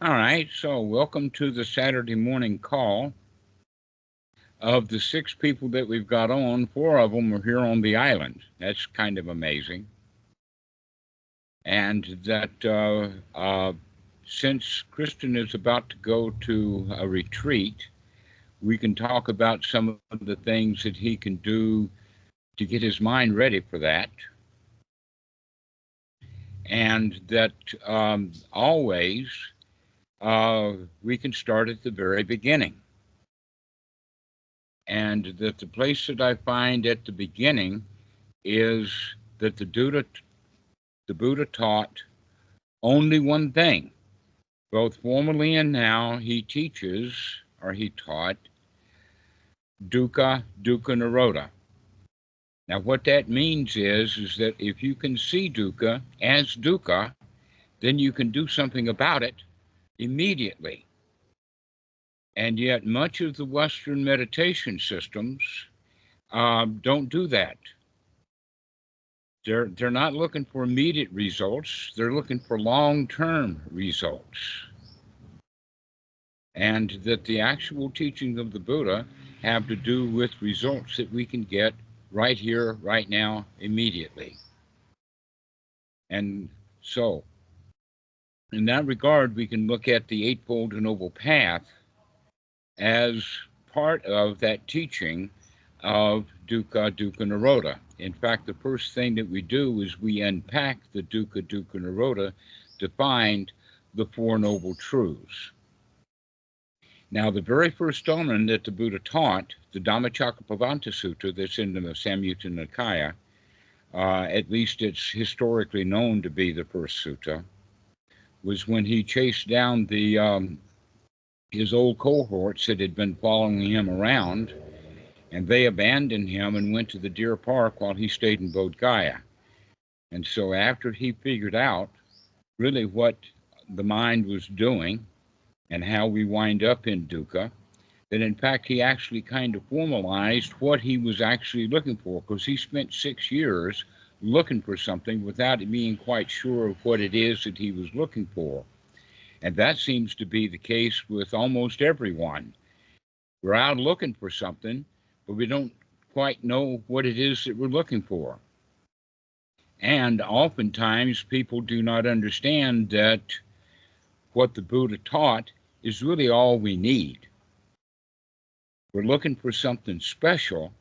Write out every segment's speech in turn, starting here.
All right, so welcome to the Saturday morning call. Of the six people that we've got on, four of them are here on the island. That's kind of amazing. And that since Kristen is about to go to a retreat, we can talk about some of the things that he can do to get his mind ready for that. And that always we can start at the very beginning. And that the place that I find at the beginning is that the Buddha taught only one thing. Both formerly and now, he teaches, or he taught, dukkha, dukkha nirodha. Now, what that means is that if you can see dukkha as dukkha, then you can do something about it immediately. And yet, much of the Western meditation systems don't do that. They're not looking for immediate results. They're looking for long-term results. And that the actual teachings of the Buddha have to do with results that we can get right here, right now, immediately. And so, in that regard, we can look at the Eightfold Noble Path as part of that teaching of dukkha, dukkha nirodha. In fact, the first thing that we do is we unpack the dukkha, dukkha nirodha to find the Four Noble Truths. Now, the very first domain that the Buddha taught, the Dhammacakkappavattana Sutta that's in the Samyutta Nikaya, at least it's historically known to be the first sutta, was when he chased down his old cohorts that had been following him around, and they abandoned him and went to the Deer Park while he stayed in Bodh Gaya. And so after he figured out really what the mind was doing and how we wind up in dukkha, that in fact he actually kind of formalized what he was actually looking for, because he spent 6 years looking for something without being quite sure of what it is that he was looking for. And that seems to be the case with almost everyone. We're out looking for something, but we don't quite know what it is that we're looking for. And oftentimes people do not understand that what the Buddha taught is really all we need. We're looking for something special,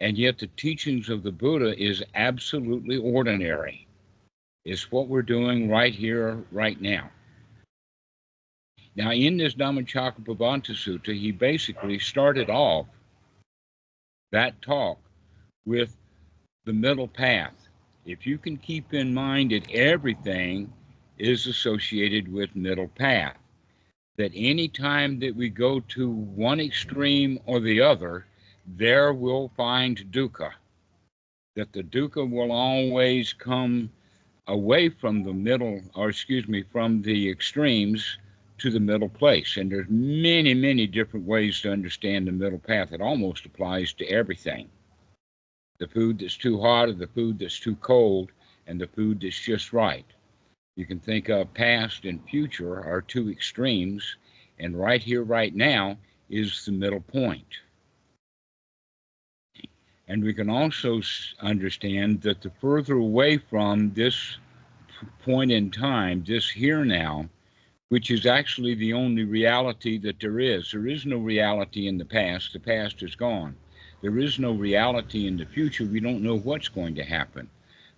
and yet the teachings of the Buddha is absolutely ordinary. It's what we're doing right here, right now. Now, in this Dhammacakkappavattana Sutta, he basically started off that talk with the middle path. If you can keep in mind that everything is associated with middle path, that any time that we go to one extreme or the other, there we'll find dukkha. That the dukkha will always come away from the middle, from the extremes to the middle place. And there's many, many different ways to understand the middle path. It almost applies to everything. The food that's too hot or the food that's too cold, and the food that's just right. You can think of past and future are two extremes, and right here, right now is the middle point. And we can also understand that the further away from this point in time, this here now, which is actually the only reality that there is no reality in the past is gone. There is no reality in the future. We don't know what's going to happen.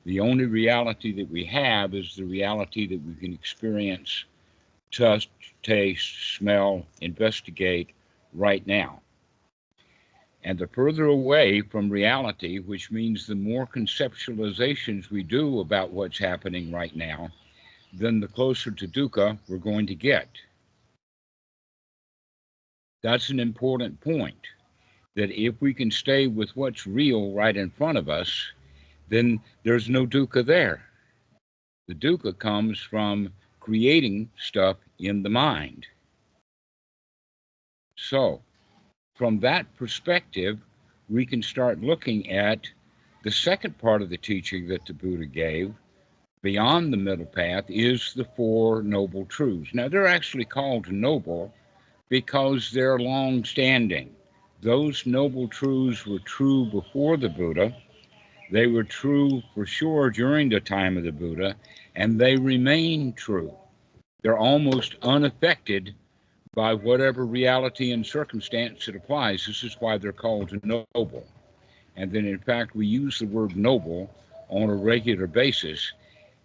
The only reality that we have is the reality that we can experience, touch, taste, smell, investigate right now. And the further away from reality, which means the more conceptualizations we do about what's happening right now, then the closer to dukkha we're going to get. That's an important point, that if we can stay with what's real right in front of us, then there's no dukkha there. The dukkha comes from creating stuff in the mind. So, from that perspective, we can start looking at the second part of the teaching that the Buddha gave, Beyond the middle path is the Four Noble Truths. Now, they're actually called noble because they're long standing. Those noble truths were true before the Buddha. They were true for sure during the time of the Buddha, and they remain true. They're almost unaffected by whatever reality and circumstance it applies. This is why they're called noble. And then, in fact, we use the word noble on a regular basis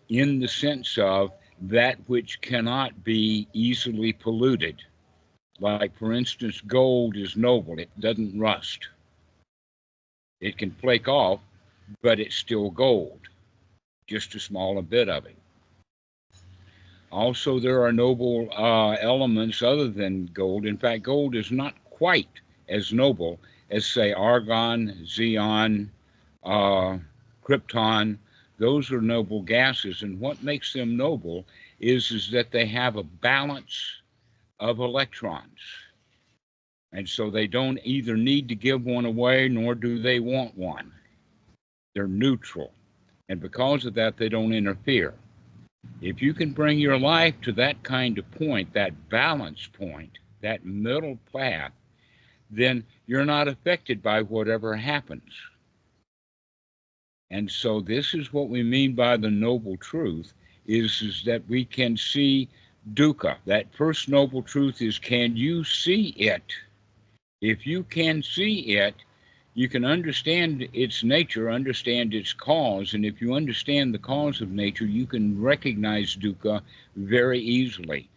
in the sense of that which cannot be easily polluted. Like, for instance, gold is noble, it doesn't rust. It can flake off, but it's still gold, just a smaller bit of it. Also, there are noble elements other than gold. In fact, gold is not quite as noble as, say, argon, xenon, krypton. Those are noble gases, and what makes them noble is that they have a balance of electrons. And so they don't either need to give one away, nor do they want one. They're neutral. And because of that, they don't interfere. If you can bring your life to that kind of point, that balance point, that middle path, then you're not affected by whatever happens. And so this is what we mean by the noble truth, is that we can see dukkha. That first noble truth is, can you see it? If you can see it, you can understand its nature, understand its cause, and if you understand the cause of nature, you can recognize dukkha very easily.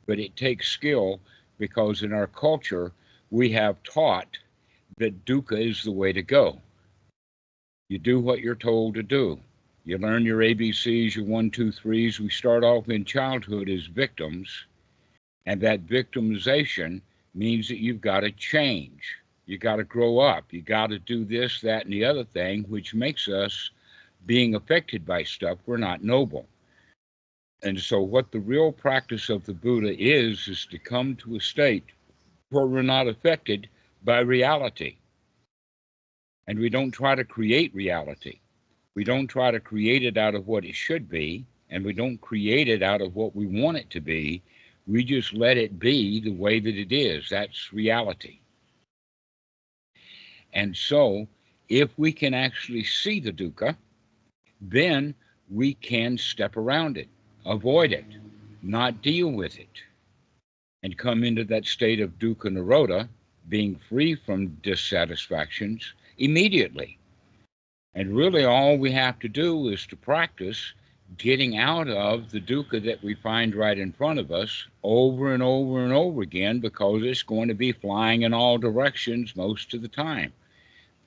But it takes skill, because in our culture, we have taught that dukkha is the way to go. You do what you're told to do. You learn your ABCs, your 1, 2, 3s. We start off in childhood as victims, and that victimization means that you've got to change. You got to grow up. You got to do this, that, and the other thing, which makes us, being affected by stuff, we're not noble. And so what the real practice of the Buddha is to come to a state where we're not affected by reality. And we don't try to create reality. We don't try to create it out of what it should be, and we don't create it out of what we want it to be. We just let it be the way that it is. That's reality. And so, if we can actually see the dukkha, then we can step around it, avoid it, not deal with it, and come into that state of dukkha nirodha, being free from dissatisfactions immediately. And really all we have to do is to practice getting out of the dukkha that we find right in front of us over and over and over again, because it's going to be flying in all directions most of the time.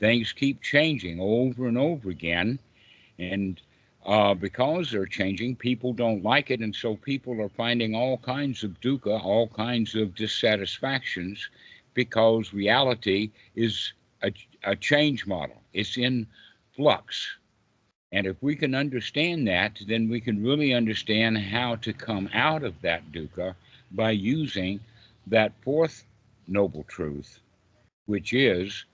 Things keep changing over and over again, and because they're changing, people don't like it, and so people are finding all kinds of dukkha, all kinds of dissatisfactions, because reality is a change model. It's in flux. And if we can understand that, then we can really understand how to come out of that dukkha by using that fourth noble truth, which is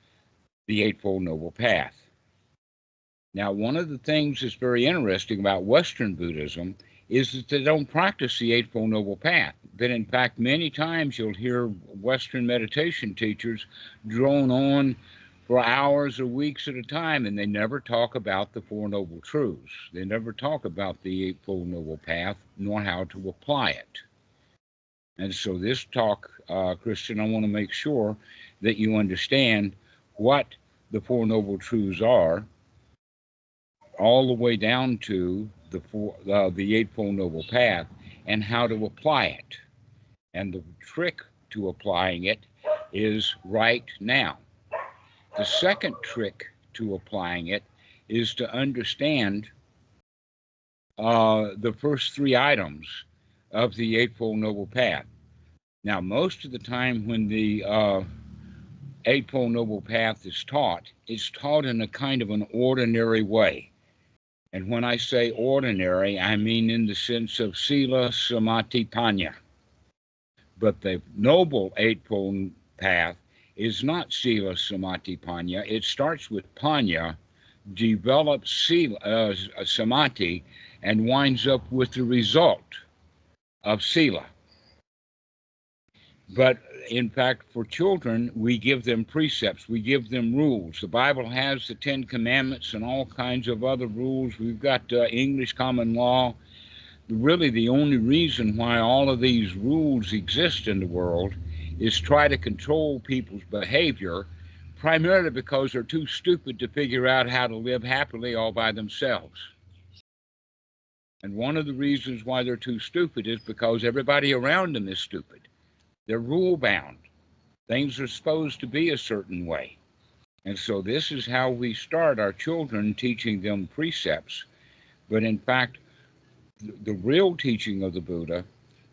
the Eightfold Noble Path. Now, one of the things that's very interesting about Western Buddhism is that they don't practice the Eightfold Noble Path. That, in fact, many times you'll hear Western meditation teachers drone on for hours or weeks at a time, and they never talk about the Four Noble Truths. They never talk about the Eightfold Noble Path, nor how to apply it. And so this talk, Christian, I want to make sure that you understand what the Four Noble Truths are, all the way down to the Eightfold Noble Path, and how to apply it. And the trick to applying it is right now. The second trick to applying it is to understand the first three items of the Eightfold Noble Path. Now, most of the time when the Eightfold Noble Path is taught, it's taught in a kind of an ordinary way. And when I say ordinary, I mean in the sense of sila, samadhi, panya. But the Noble Eightfold Path is not sila, samadhi, panya. It starts with panya, develops samadhi, and winds up with the result of sila. But in fact, for children, we give them precepts, we give them rules. The Bible has the 10 Commandments and all kinds of other rules. We've got English common law. Really, the only reason why all of these rules exist in the world is try to control people's behavior, primarily because they're too stupid to figure out how to live happily all by themselves. And one of the reasons why they're too stupid is because everybody around them is stupid. They're rule-bound. Things are supposed to be a certain way. And so this is how we start our children, teaching them precepts. But in fact, the real teaching of the Buddha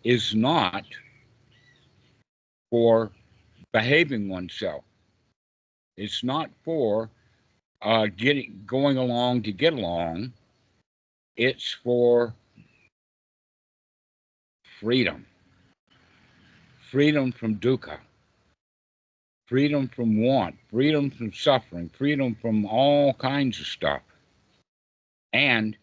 is not for behaving oneself. It's not for going along to get along. It's for freedom. Freedom from dukkha. Freedom from want. Freedom from suffering. Freedom from all kinds of stuff. And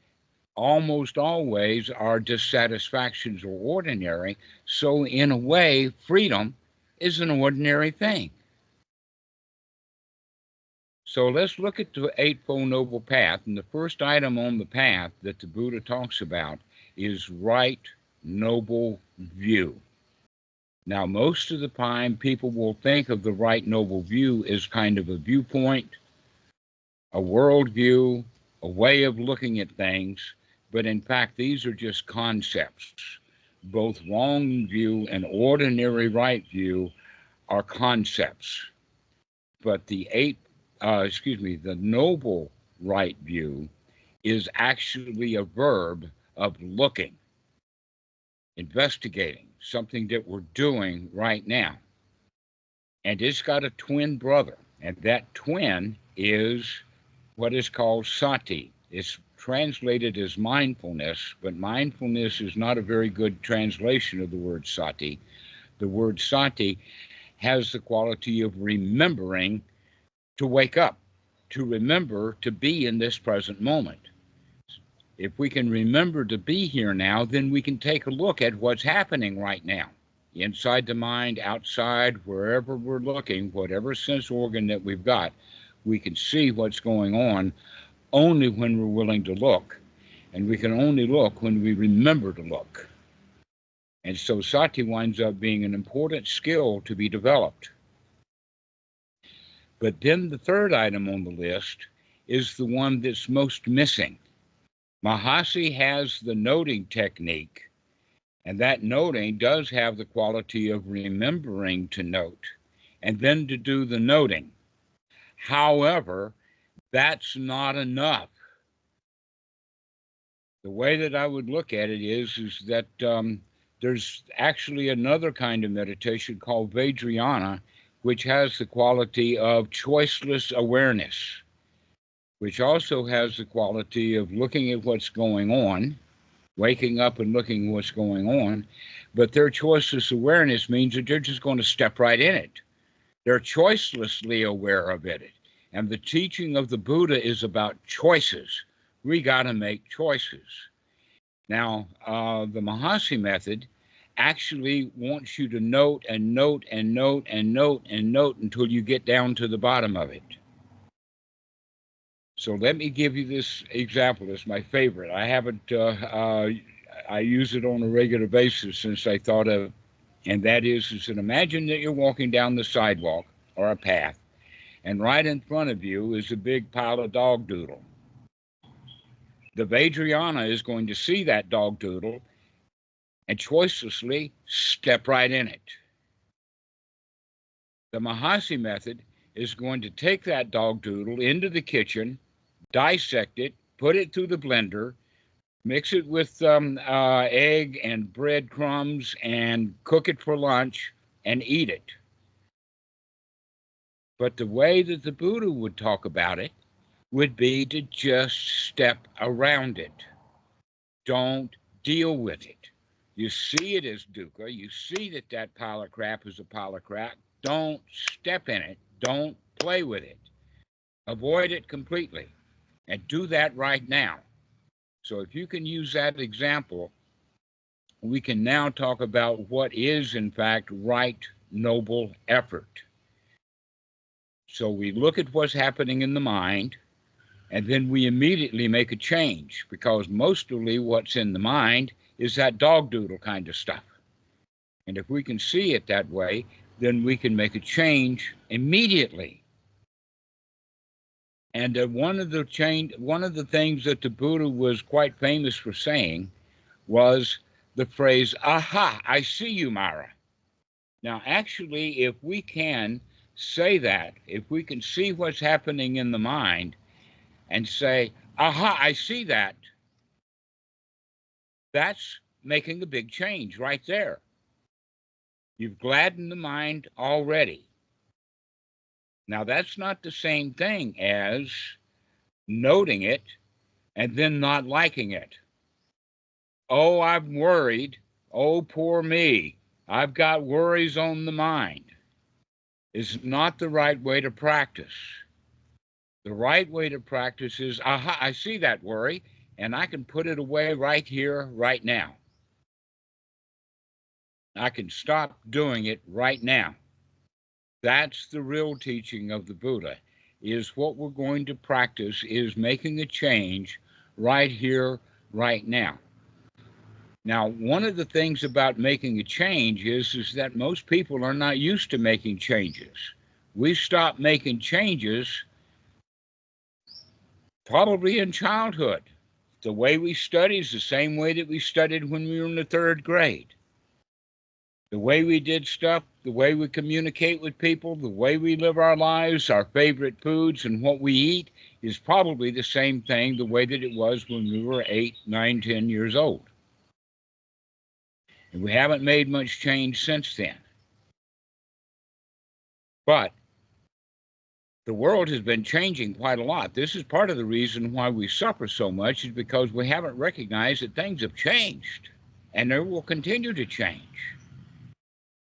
almost always our dissatisfactions are ordinary. So in a way, freedom is an ordinary thing. So let's look at the Eightfold Noble Path. And the first item on the path that the Buddha talks about is right noble view. Now, most of the time, people will think of the right noble view as kind of a viewpoint, a worldview, a way of looking at things. But in fact, these are just concepts. Both wrong view and ordinary right view are concepts. But the noble right view is actually a verb of looking, investigating, something that we're doing right now. And it's got a twin brother, and that twin is what is called sati. It's translated as mindfulness, but mindfulness is not a very good translation of the word sati. The word sati has the quality of remembering to wake up, to remember to be in this present moment. If we can remember to be here now, then we can take a look at what's happening right now, inside the mind, outside, wherever we're looking, whatever sense organ that we've got, we can see what's going on only when we're willing to look. And we can only look when we remember to look. And so sati winds up being an important skill to be developed. But then the third item on the list is the one that's most missing. Mahasi has the noting technique, and that noting does have the quality of remembering to note and then to do the noting. However, that's not enough. The way that I would look at it is that there's actually another kind of meditation called Vajrayana, which has the quality of choiceless awareness, which also has the quality of looking at what's going on, waking up and looking at what's going on. But their choiceless awareness means that they're just going to step right in it. They're choicelessly aware of it. And the teaching of the Buddha is about choices. We got to make choices. Now, the Mahasi method actually wants you to note and note and note and note and note until you get down to the bottom of it. So let me give you this example. It's my favorite. I haven't, I use it on a regular basis since I thought of, and that is that imagine that you're walking down the sidewalk or a path, and right in front of you is a big pile of dog doodle. The Vajrayana is going to see that dog doodle and choicelessly step right in it. The Mahasi method is going to take that dog doodle into the kitchen, dissect it, put it through the blender, mix it with egg and breadcrumbs, and cook it for lunch and eat it. But the way that the Buddha would talk about it would be to just step around it. Don't deal with it. You see it as dukkha. You see that that pile of crap is a pile of crap. Don't step in it. Don't play with it. Avoid it completely. And do that right now. So if you can use that example, we can now talk about what is, in fact, right, noble effort. So we look at what's happening in the mind, and then we immediately make a change, because mostly what's in the mind is that dog doodle kind of stuff. And if we can see it that way, then we can make a change immediately. And one of the things that the Buddha was quite famous for saying was the phrase, "Aha, I see you, Mara." Now, actually, if we can say that, if we can see what's happening in the mind and say, "Aha, I see that," that's making a big change right there. You've gladdened the mind already. Now, that's not the same thing as noting it and then not liking it. Oh, I'm worried. Oh, poor me. I've got worries on the mind. Is not the right way to practice. The right way to practice is, aha, I see that worry, and I can put it away right here, right now. I can stop doing it right now. That's the real teaching of the Buddha, is what we're going to practice is making a change right here, right now. Now, one of the things about making a change is that most people are not used to making changes. We stop making changes probably in childhood. The way we study is the same way that we studied when we were in the third grade. The way we did stuff, the way we communicate with people, the way we live our lives, our favorite foods, and what we eat is probably the same thing the way that it was when we were 8, 9, 10 years old. And we haven't made much change since then. But the world has been changing quite a lot. This is part of the reason why we suffer so much, is because we haven't recognized that things have changed, and they will continue to change.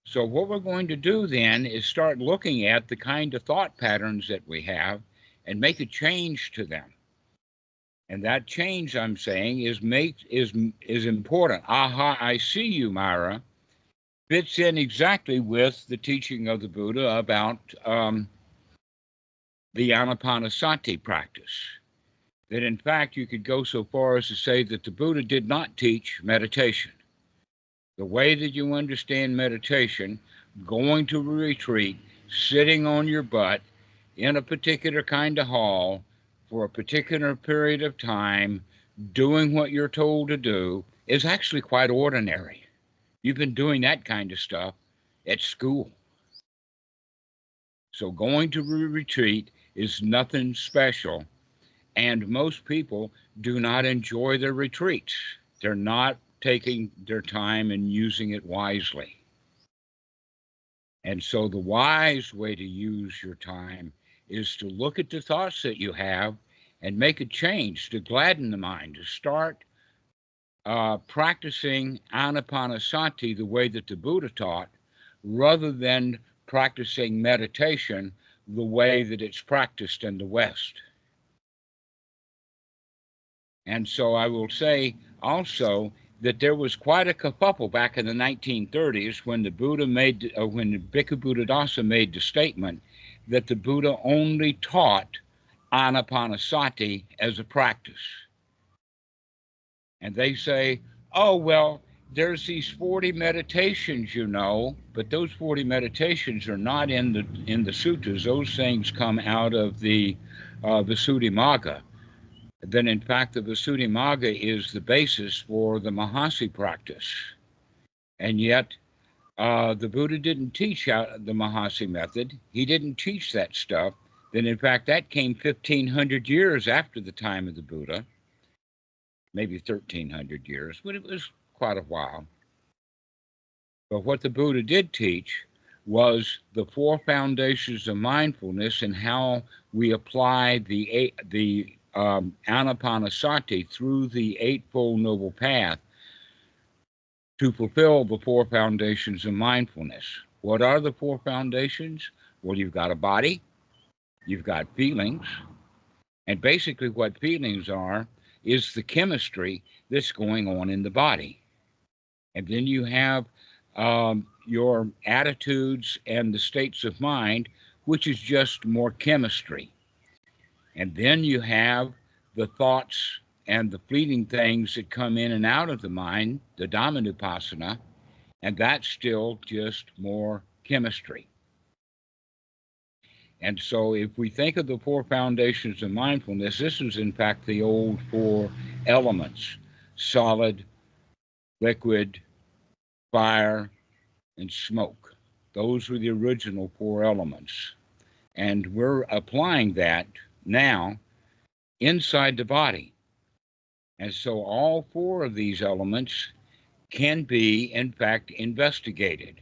So what we're going to do then is start looking at the kind of thought patterns that we have and make a change to them. And that change, I'm saying, is important. Aha, I see you, Myra, fits in exactly with the teaching of the Buddha about the anapanasati practice. That in fact you could go so far as to say that the Buddha did not teach meditation. The way that you understand meditation, going to a retreat, sitting on your butt in a particular kind of hall for a particular period of time, doing what you're told to do, is actually quite ordinary. You've been doing that kind of stuff at school. So going to a retreat is nothing special, and most people do not enjoy their retreats. They're not taking their time and using it wisely. And so the wise way to use your time is to look at the thoughts that you have and make a change, to gladden the mind, to start practicing anapanasati the way that the Buddha taught, rather than practicing meditation the way that it's practiced in the West. And so I will say also that there was quite a kerfuffle back in the 1930s when the Buddha when the Bhikkhu Buddhadasa made the statement that the Buddha only taught anapanasati as a practice. And they say, oh, well, there's these 40 meditations, but those 40 meditations are not in the suttas. Those things come out of the Visuddhimagga. Then, in fact, the Visuddhimagga is the basis for the Mahasi practice. And yet, the Buddha didn't teach the Mahasi method. He didn't teach that stuff. Then, in fact, that came 1,500 years after the time of the Buddha, maybe 1,300 years, but it was quite a while. But what the Buddha did teach was the 4 foundations of mindfulness and how we apply the anapanasati through the Eightfold Noble Path to fulfill the 4 foundations of mindfulness. What are the 4 foundations? Well, you've got a body, you've got feelings, and basically what feelings are is the chemistry that's going on in the body. And then you have your attitudes and the states of mind, which is just more chemistry. And then you have the thoughts and the fleeting things that come in and out of the mind, the Dhammanupassana, and that's still just more chemistry. And so if we think of the four foundations of mindfulness, this is in fact the old four elements: solid, liquid, fire, and smoke. Those were the original four elements. And we're applying that now inside the body. And so all four of these elements can be, in fact, investigated.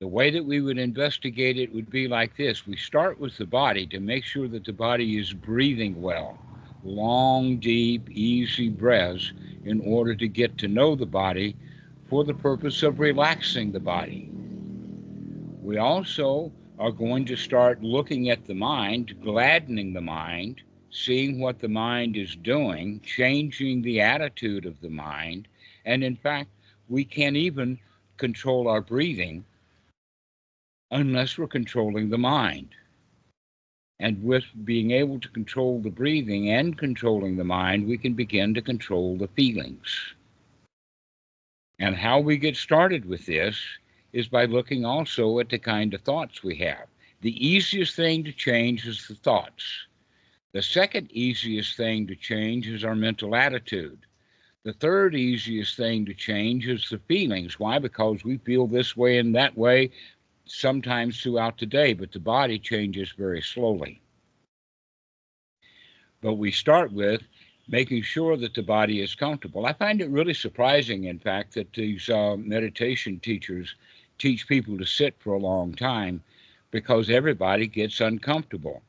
The way that we would investigate it would be like this. We start with the body to make sure that the body is breathing well, long, deep, easy breaths, in order to get to know the body for the purpose of relaxing the body. We also are going to start looking at the mind, gladdening the mind, seeing what the mind is doing, changing the attitude of the mind, and in fact, we can't even control our breathing unless we're controlling the mind. And with being able to control the breathing and controlling the mind, we can begin to control the feelings. And how we get started with this is by looking also at the kind of thoughts we have. The easiest thing to change is the thoughts. The second easiest thing to change is our mental attitude. The third easiest thing to change is the feelings. Why? Because we feel this way and that way sometimes throughout the day, but the body changes very slowly. But we start with making sure that the body is comfortable. I find it really surprising, in fact, that these meditation teachers teach people to sit for a long time, because everybody gets uncomfortable.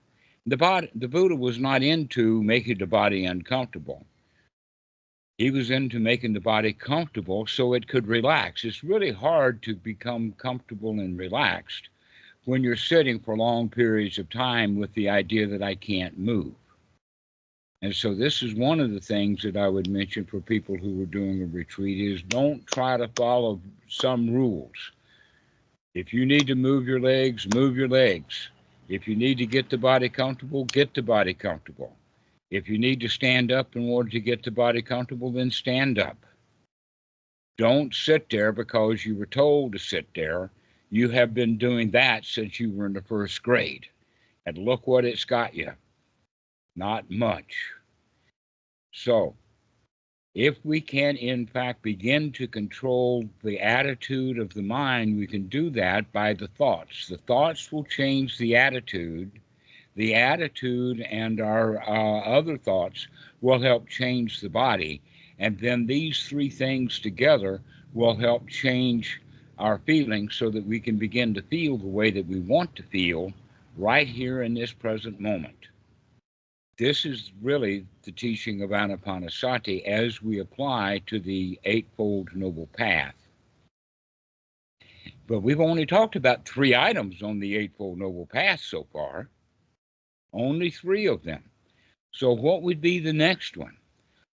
The Buddha was not into making the body uncomfortable. He was into making the body comfortable so it could relax. It's really hard to become comfortable and relaxed when you're sitting for long periods of time with the idea that I can't move. And so this is one of the things that I would mention for people who are doing a retreat is don't try to follow some rules. If you need to move your legs, move your legs. If you need to get the body comfortable, get the body comfortable. If you need to stand up in order to get the body comfortable, then stand up. Don't sit there because you were told to sit there. You have been doing that since you were in the first grade. And look what it's got you. Not much. So, if we can, in fact, begin to control the attitude of the mind, we can do that by the thoughts. The thoughts will change the attitude. The attitude and our other thoughts will help change the body. And then these three things together will help change our feelings so that we can begin to feel the way that we want to feel right here in this present moment. This is really the teaching of Anapanasati as we apply to the Eightfold Noble Path. But we've only talked about 3 items on the Eightfold Noble Path so far. Only 3 of them. So what would be the next one?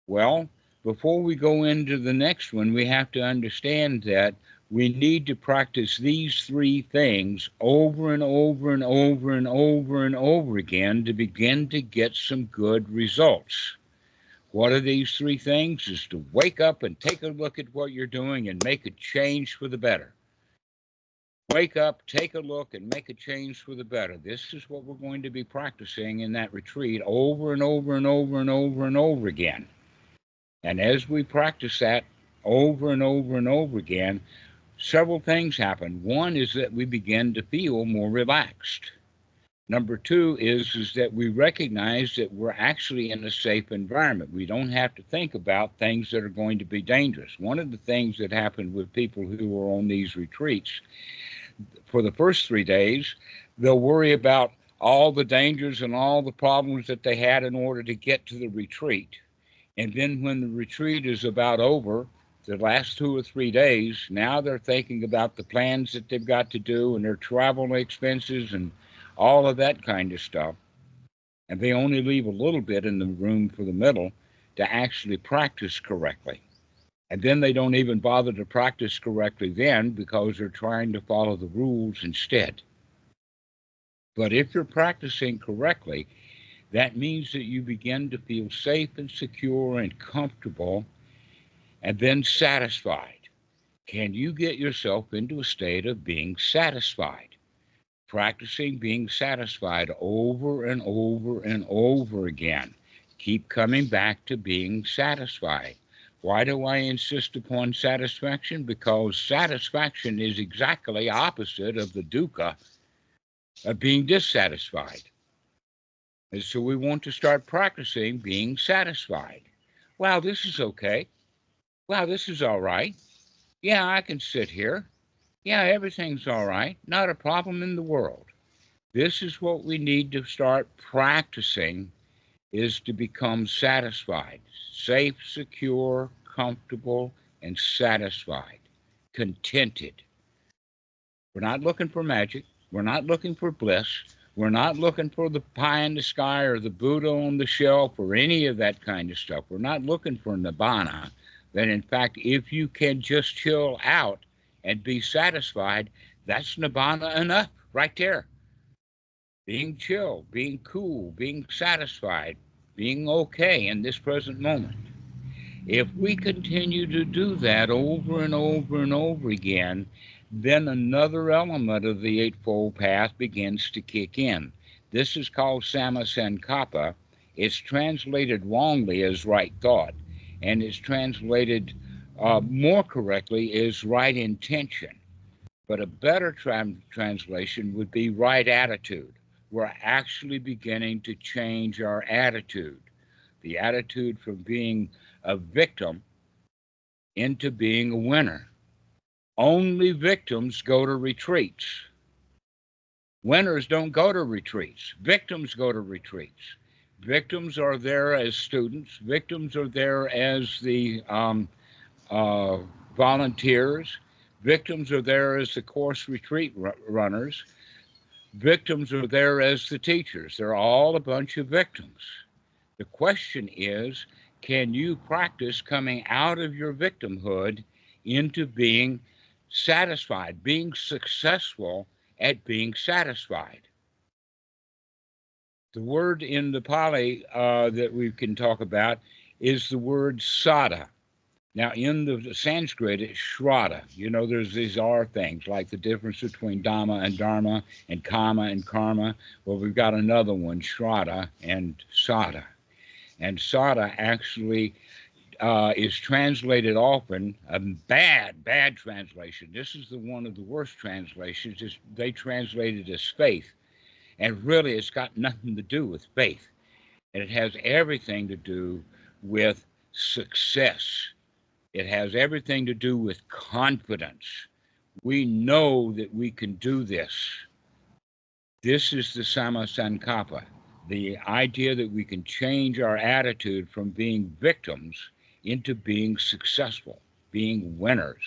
Well, before we go into the next one, we have to understand that we need to practice these 3 things over and over and over and over and over again to begin to get some good results. What are these 3 things? Is to wake up and take a look at what you're doing and make a change for the better. Wake up, take a look, and make a change for the better. This is what we're going to be practicing in that retreat over and over and over and over and over again. And as we practice that over and over and over again, several things happen. One is that we begin to feel more relaxed. Number 2 is that we recognize that we're actually in a safe environment. We don't have to think about things that are going to be dangerous. One of the things that happened with people who are on these retreats, for the first 3 days, they'll worry about all the dangers and all the problems that they had in order to get to the retreat. And then when the retreat is about over, the last 2 or 3 days, now they're thinking about the plans that they've got to do and their travel expenses and all of that kind of stuff. And they only leave a little bit in the room for the middle to actually practice correctly. And then they don't even bother to practice correctly then because they're trying to follow the rules instead. But if you're practicing correctly, that means that you begin to feel safe and secure and comfortable and then satisfied. Can you get yourself into a state of being satisfied? Practicing being satisfied over and over and over again. Keep coming back to being satisfied. Why do I insist upon satisfaction? Because satisfaction is exactly opposite of the dukkha of being dissatisfied. And so we want to start practicing being satisfied. Wow, this is okay. Wow, this is all right. Yeah, I can sit here. Yeah, everything's all right. Not a problem in the world. This is what we need to start practicing, is to become satisfied, safe, secure, comfortable, and satisfied, contented. We're not looking for magic. We're not looking for bliss. We're not looking for the pie in the sky or the Buddha on the shelf or any of that kind of stuff. We're not looking for nibbana. That in fact, if you can just chill out and be satisfied, that's nibbana enough right there. Being chill, being cool, being satisfied, being okay in this present moment. If we continue to do that over and over and over again, then another element of the Eightfold Path begins to kick in. This is called Samma Sankappa. It's translated wrongly as right thought, and it's translated more correctly as right intention. But a better translation would be right attitude. We're actually beginning to change our attitude. The attitude from being a victim into being a winner. Only victims go to retreats. Winners don't go to retreats. Victims go to retreats. Victims are there as students. Victims are there as the volunteers. Victims are there as the course retreat runners. Victims are there as the teachers. They're all a bunch of victims. The question is, can you practice coming out of your victimhood into being satisfied, being successful at being satisfied? The word in the Pali that we can talk about is the word sada. Now, in the Sanskrit, it's shraddha. You know, there's these are things like the difference between Dhamma and Dharma and Kama and Karma. Well, we've got another one, shraddha and sada. And sada actually is translated often, a bad translation. This is the one of the worst translations. They translate it as faith. And really, it's got nothing to do with faith. And it has everything to do with success. It has everything to do with confidence. We know that we can do this. This is the Samma Sankappa, the idea that we can change our attitude from being victims into being successful, being winners.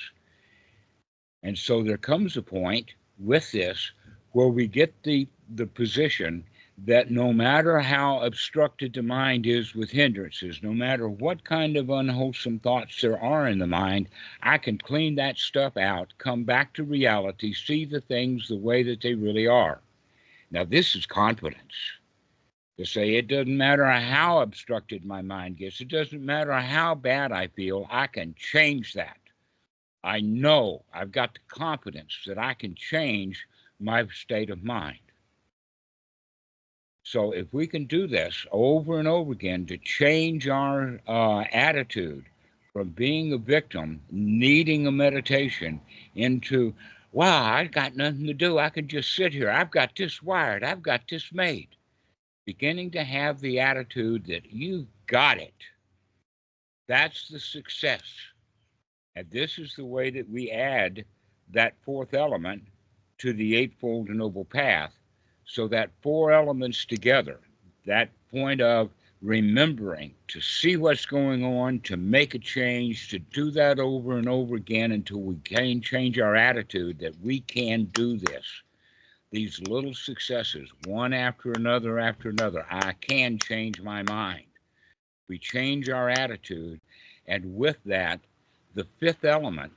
And so there comes a point with this where we get the position that no matter how obstructed the mind is with hindrances, no matter what kind of unwholesome thoughts there are in the mind, I can clean that stuff out, come back to reality, see the things the way that they really are. Now, this is confidence. To say it doesn't matter how obstructed my mind gets, it doesn't matter how bad I feel, I can change that. I know I've got the confidence that I can change my state of mind. So if we can do this over and over again to change our attitude from being a victim, needing a meditation, into, wow, I've got nothing to do. I can just sit here. I've got this wired. I've got this made. Beginning to have the attitude that you've got it. That's the success. And this is the way that we add that fourth element to the Eightfold Noble Path. So that four elements together, that point of remembering to see what's going on, to make a change, to do that over and over again until we can change our attitude that we can do this. These little successes, one after another, I can change my mind. We change our attitude, and with that, the fifth element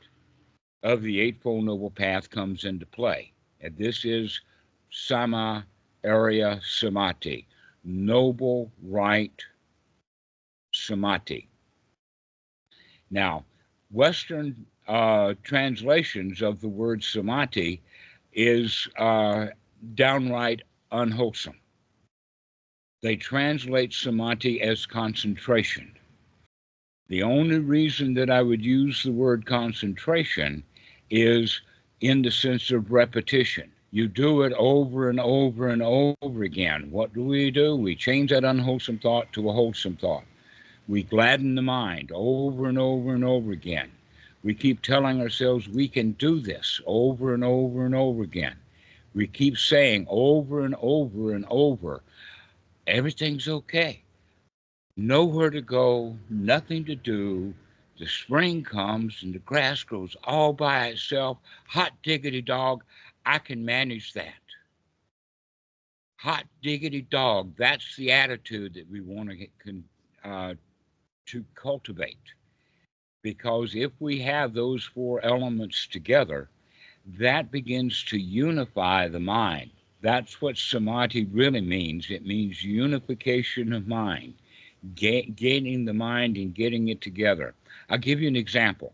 of the Eightfold Noble Path comes into play. And this is Sama Arya Samadhi, noble right samadhi. Now, Western translations of the word samadhi is downright unwholesome. They translate samadhi as concentration. The only reason that I would use the word concentration is in the sense of repetition. You do it over and over and over again. What do? We change that unwholesome thought to a wholesome thought. We gladden the mind over and over and over again. We keep telling ourselves we can do this over and over and over again. We keep saying over and over and over, everything's okay. Nowhere to go, nothing to do. The spring comes and the grass grows all by itself. Hot diggity dog, I can manage that. Hot diggity dog, that's the attitude that we want to cultivate. Because if we have those four elements together, that begins to unify the mind. That's what samadhi really means. It means unification of mind, gaining the mind and getting it together. I'll give you an example.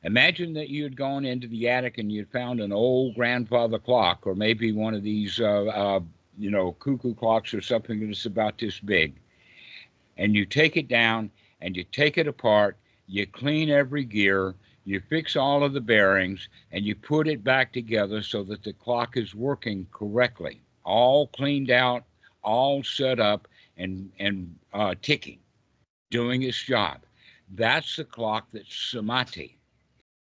Imagine that you had gone into the attic and you'd found an old grandfather clock, or maybe one of these, cuckoo clocks or something that's about this big. And you take it down and you take it apart, you clean every gear, you fix all of the bearings, and you put it back together so that the clock is working correctly, all cleaned out, all set up, and ticking, doing its job. That's the clock that's samadhi.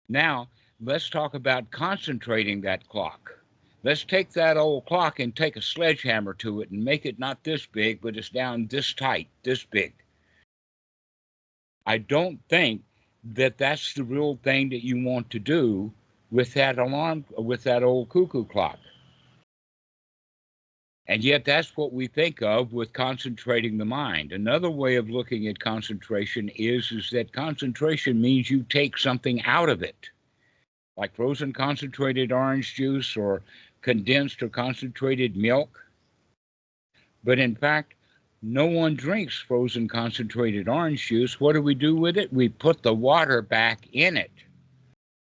Now, let's talk about concentrating that clock. Let's take that old clock and take a sledgehammer to it and make it not this big, but it's down this tight, this big. I don't think that that's the real thing that you want to do with that alarm, with that old cuckoo clock. And yet that's what we think of with concentrating the mind. Another way of looking at concentration is that concentration means you take something out of it, like frozen concentrated orange juice or condensed or concentrated milk. But in fact, no one drinks frozen concentrated orange juice. What do we do with it? We put the water back in it.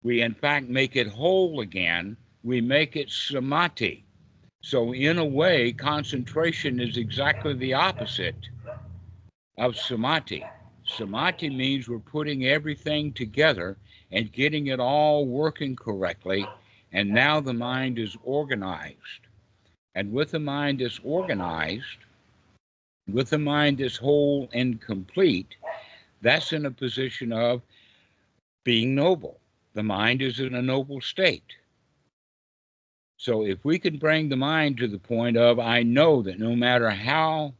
We, in fact, make it whole again. We make it samadhi. So in a way, concentration is exactly the opposite of samadhi. Samadhi means we're putting everything together and getting it all working correctly, and now the mind is organized. And with the mind that's organized, with the mind that's whole and complete, that's in a position of being noble. The mind is in a noble state. So if we can bring the mind to the point of, I know that no matter how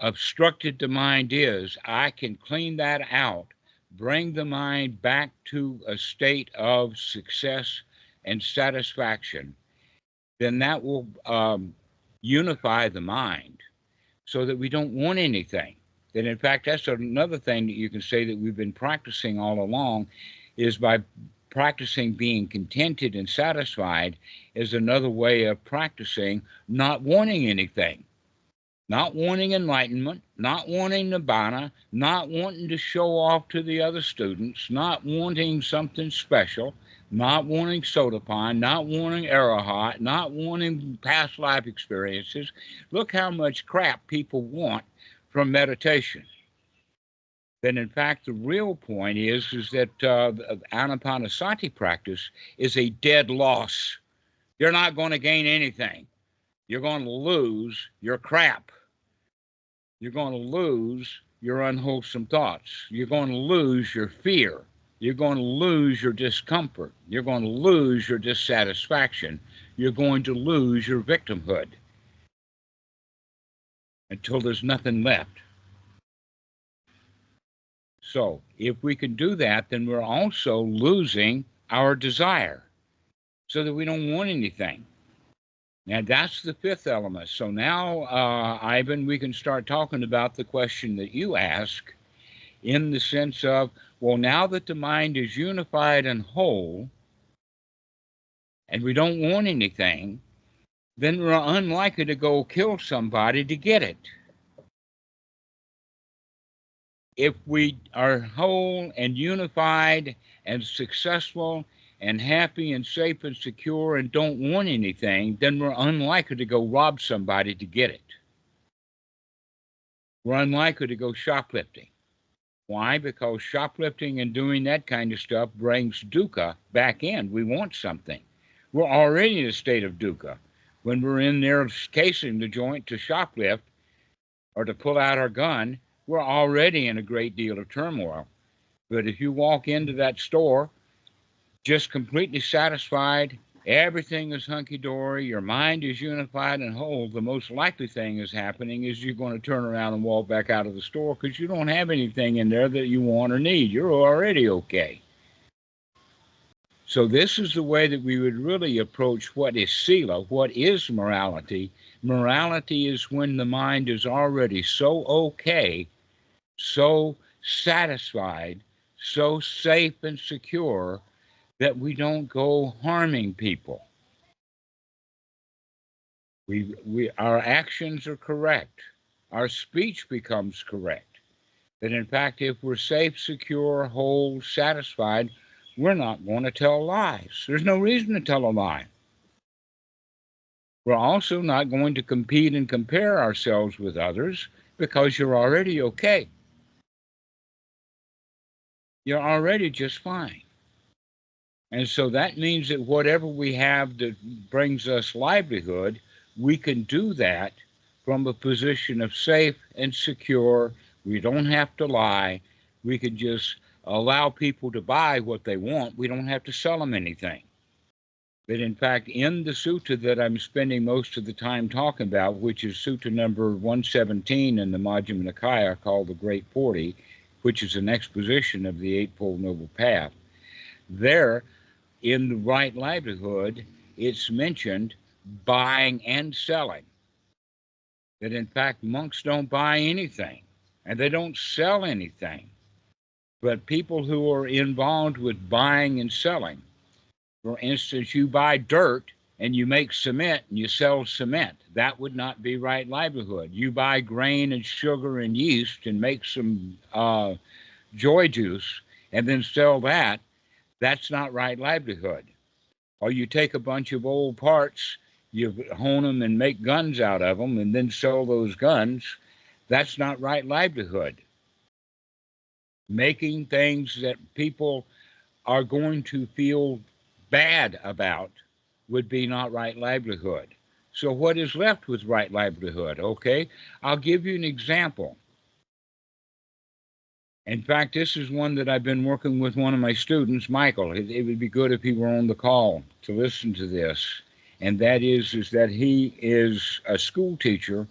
obstructed the mind is, I can clean that out, bring the mind back to a state of success and satisfaction, then that will unify the mind so that we don't want anything. That in fact, that's another thing that you can say that we've been practicing all along, is by practicing being contented and satisfied is another way of practicing not wanting anything, not wanting enlightenment, not wanting nibbana, not wanting to show off to the other students, not wanting something special, not wanting sotapan, not wanting arahat, not wanting past life experiences. Look how much crap people want from meditation. Then in fact, the real point is that anapanasati practice is a dead loss. You're not going to gain anything. You're going to lose your crap. You're going to lose your unwholesome thoughts. You're going to lose your fear. You're going to lose your discomfort. You're going to lose your dissatisfaction. You're going to lose your victimhood until there's nothing left. So if we can do that, then we're also losing our desire so that we don't want anything. Now that's the fifth element. So now, Ivan, we can start talking about the question that you ask in the sense of, well, now that the mind is unified and whole, and we don't want anything, then we're unlikely to go kill somebody to get it. If we are whole and unified and successful and happy and safe and secure and don't want anything, then we're unlikely to go rob somebody to get it. We're unlikely to go shoplifting. Why? Because shoplifting and doing that kind of stuff brings dukkha back in. We want something. We're already in a state of dukkha. When we're in there casing the joint to shoplift or to pull out our gun, we're already in a great deal of turmoil. But if you walk into that store just completely satisfied, everything is hunky-dory, your mind is unified and whole, the most likely thing is happening is you're going to turn around and walk back out of the store because you don't have anything in there that you want or need. You're already okay. So this is the way that we would really approach what is sila, what is morality. Morality is when the mind is already so okay, so satisfied, so safe and secure that we don't go harming people. Our actions are correct. Our speech becomes correct. That in fact, if we're safe, secure, whole, satisfied, we're not going to tell lies. There's no reason to tell a lie. We're also not going to compete and compare ourselves with others because you're already okay. You're already just fine. And so that means that whatever we have that brings us livelihood, we can do that from a position of safe and secure. We don't have to lie. We can just allow people to buy what they want. We don't have to sell them anything. But in fact, in the sutta that I'm spending most of the time talking about, which is sutta number 117 in the Majjhima Nikaya called the Great 40, which is an exposition of the Eightfold Noble Path, there in the right livelihood, it's mentioned buying and selling. That in fact, monks don't buy anything and they don't sell anything. But people who are involved with buying and selling, for instance, you buy dirt and you make cement and you sell cement, that would not be right livelihood. You buy grain and sugar and yeast and make some joy juice and then sell that, that's not right livelihood. Or you take a bunch of old parts, you hone them and make guns out of them and then sell those guns, that's not right livelihood. Making things that people are going to feel bad about would be not right livelihood. So what is left with right livelihood? Okay, I'll give you an example. In fact, this is one that I've been working with one of my students, Michael. It would be good if he were on the call to listen to this. And that is that he is a school teacher,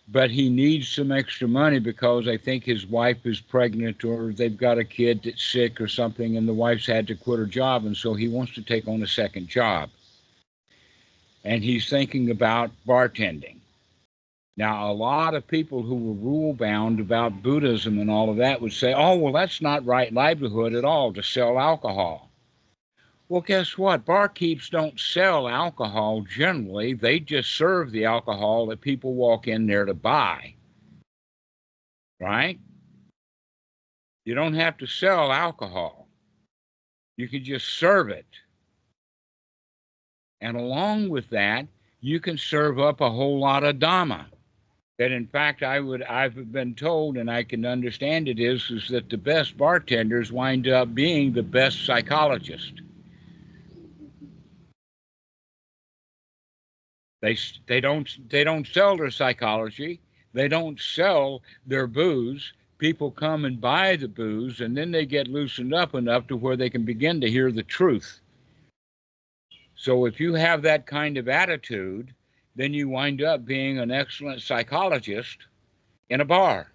but he needs some extra money because I think his wife is pregnant or they've got a kid that's sick or something and the wife's had to quit her job. And so he wants to take on a second job. And he's thinking about bartending. Now, a lot of people who were rule-bound about Buddhism and all of that would say, oh, well, that's not right livelihood at all to sell alcohol. Well, guess what? Barkeeps don't sell alcohol generally. They just serve the alcohol that people walk in there to buy, right? You don't have to sell alcohol. You can just serve it. And along with that, you can serve up a whole lot of Dhamma. That in fact I've been told, and I can understand it is that the best bartenders wind up being the best psychologists. They don't sell their psychology. They don't sell their booze. People come and buy the booze, and then they get loosened up enough to where they can begin to hear the truth. So if you have that kind of attitude, then you wind up being an excellent psychologist in a bar.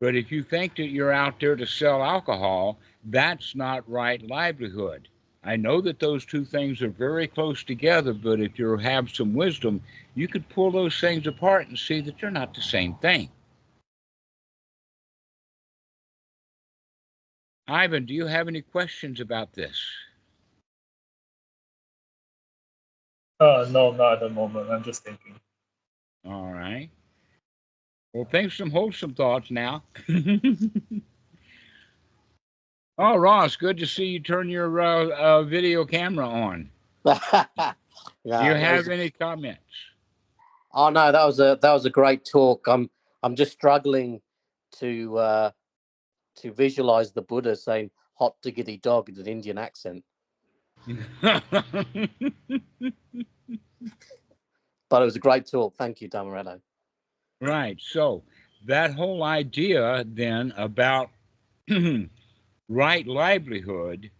But if you think that you're out there to sell alcohol, that's not right livelihood. I know that those two things are very close together, but if you have some wisdom, you could pull those things apart and see that they're not the same thing. Ivan, do you have any questions about this? No, not at the moment. I'm just thinking. All right. Well, think some wholesome thoughts now. Oh, Ross, good to see you turn your video camera on. Do you have any comments? Oh no, that was a great talk. I'm just struggling to visualize the Buddha saying "hot diggity dog" in an Indian accent. But it was a great talk. Thank you, Dhammarato. Right. So that whole idea then about right livelihood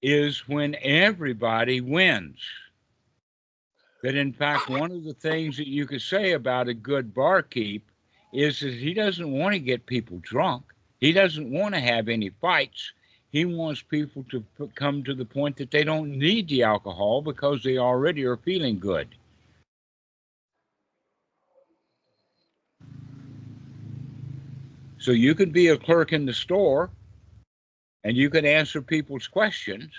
is when everybody wins. That in fact, one of the things that you could say about a good barkeep is that he doesn't want to get people drunk. He doesn't want to have any fights. He wants people to come to the point that they don't need the alcohol because they already are feeling good. So you could be a clerk in the store and you can answer people's questions,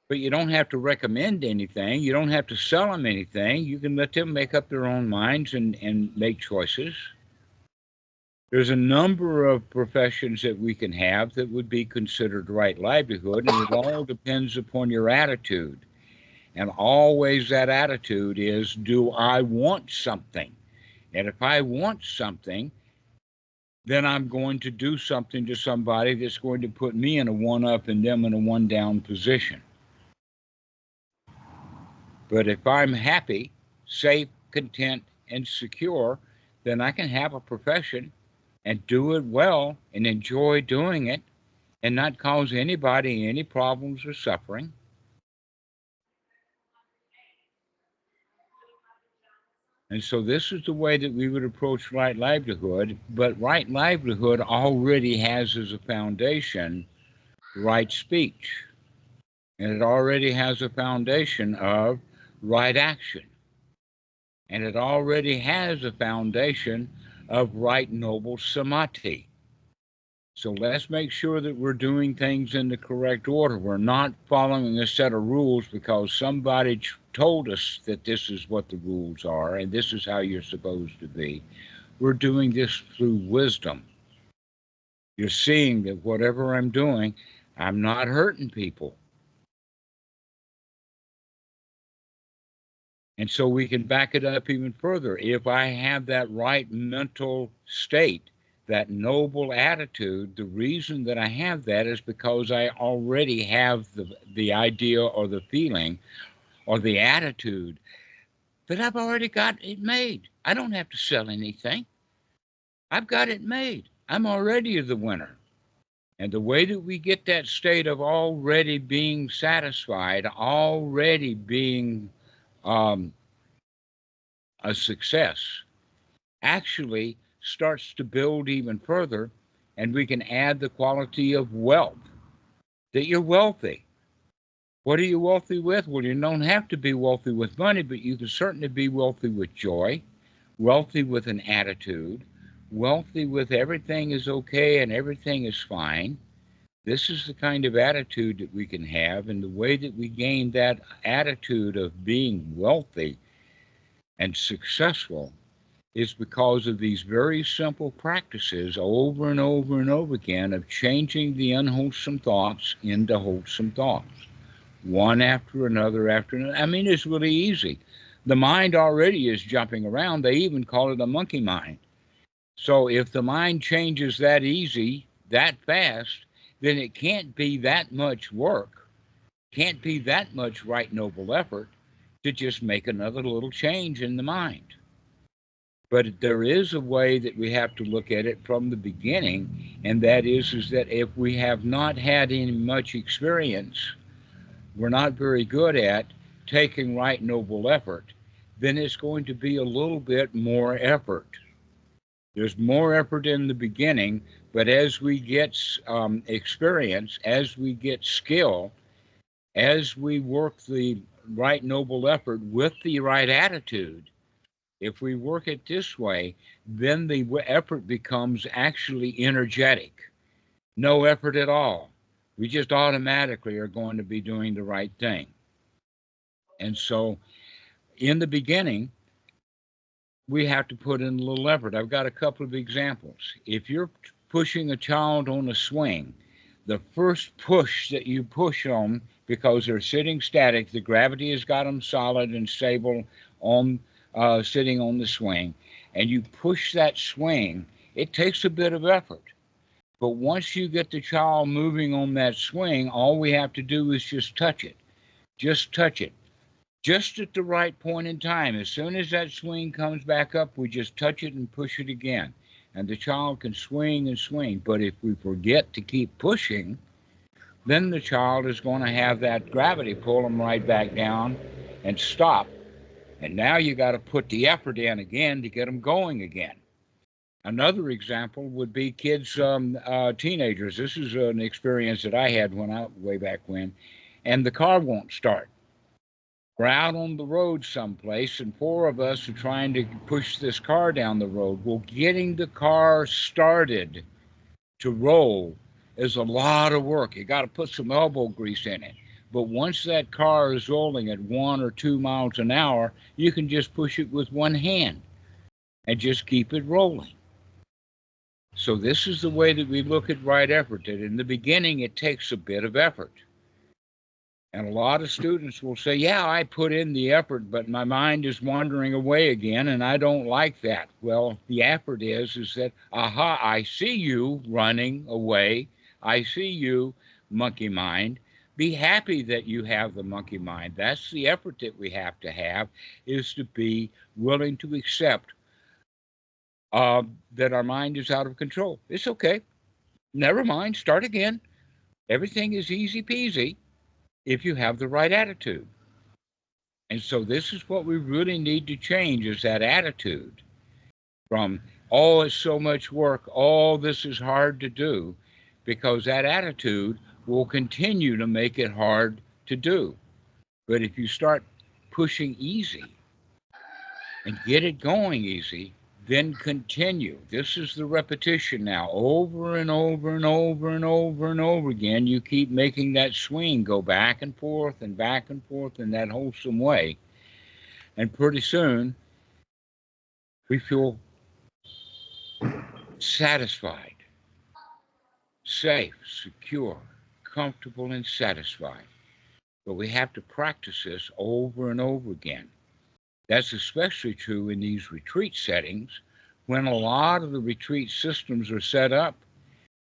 but you don't have to recommend anything. You don't have to sell them anything. You can let them make up their own minds and make choices. There's a number of professions that we can have that would be considered right livelihood, and it all depends upon your attitude. And always that attitude is, do I want something? And if I want something, then I'm going to do something to somebody that's going to put me in a one up and them in a one down position. But if I'm happy, safe, content, and secure, then I can have a profession and do it well and enjoy doing it and not cause anybody any problems or suffering. And so this is the way that we would approach right livelihood. But right livelihood already has as a foundation right speech. And it already has a foundation of right action. And it already has a foundation of right noble samadhi. So let's make sure that we're doing things in the correct order. We're not following a set of rules because somebody told us that this is what the rules are and this is how you're supposed to be. We're doing this through wisdom. You're seeing that whatever I'm doing, I'm not hurting people. And so we can back it up even further. If I have that right mental state, that noble attitude, the reason that I have that is because I already have the idea or the feeling or the attitude that I've already got it made. I don't have to sell anything. I've got it made. I'm already the winner. And the way that we get that state of already being satisfied, already being a success, actually starts to build even further, and we can add the quality of wealth, that you're wealthy. What are you wealthy with? Well, you don't have to be wealthy with money, but you can certainly be wealthy with joy, wealthy with an attitude, wealthy with everything is okay and everything is fine. This is the kind of attitude that we can have, and the way that we gain that attitude of being wealthy and successful is because of these very simple practices over and over and over again of changing the unwholesome thoughts into wholesome thoughts, one after another after another. I mean, it's really easy. The mind already is jumping around. They even call it a monkey mind. So if the mind changes that easy, that fast, then it can't be that much work, can't be that much right noble effort to just make another little change in the mind. But there is a way that we have to look at it from the beginning, and that is that if we have not had any much experience, we're not very good at taking right noble effort, then it's going to be a little bit more effort. There's more effort in the beginning, but as we get experience, as we get skill, As we work the right noble effort with the right attitude, if we work it this way, then the effort becomes actually energetic. No effort at all. We just automatically are going to be doing the right thing. And so in the beginning, we have to put in a little effort. I've got a couple of examples. If you're pushing a child on a swing, the first push that you push on, because they're sitting static, the gravity has got them solid and stable on sitting on the swing, and you push that swing, it takes a bit of effort. But once you get the child moving on that swing, all we have to do is just touch it. Just touch it. Just at the right point in time. As soon as that swing comes back up, we just touch it and push it again. And the child can swing and swing. But if we forget to keep pushing, then the child is going to have that gravity pull them right back down and stop. And now you got to put the effort in again to get them going again. Another example would be kids, teenagers. This is an experience that I had way back when, and the car won't start. We're out on the road someplace, and four of us are trying to push this car down the road. Well, getting the car started to roll is a lot of work. You got to put some elbow grease in it. But once that car is rolling at 1 or 2 miles an hour, you can just push it with one hand and just keep it rolling. So this is the way that we look at right effort. That in the beginning, it takes a bit of effort. And a lot of students will say, yeah, I put in the effort, but my mind is wandering away again, and I don't like that. Well, the effort is that, aha, I see you running away. I see you, monkey mind. Be happy that you have the monkey mind. That's the effort that we have to have, is to be willing to accept that our mind is out of control. It's okay. Never mind. Start again. Everything is easy peasy if you have the right attitude. And so this is what we really need to change, is that attitude from, oh, it's so much work, oh, this is hard to do, because that attitude will continue to make it hard to do. But if you start pushing easy and get it going easy, then continue. This is the repetition now, over and over and over and over and over again. You keep making that swing go back and forth in that wholesome way. And pretty soon, we feel satisfied, safe, secure, comfortable, and satisfied. But we have to practice this over and over again. That's especially true in these retreat settings, when a lot of the retreat systems are set up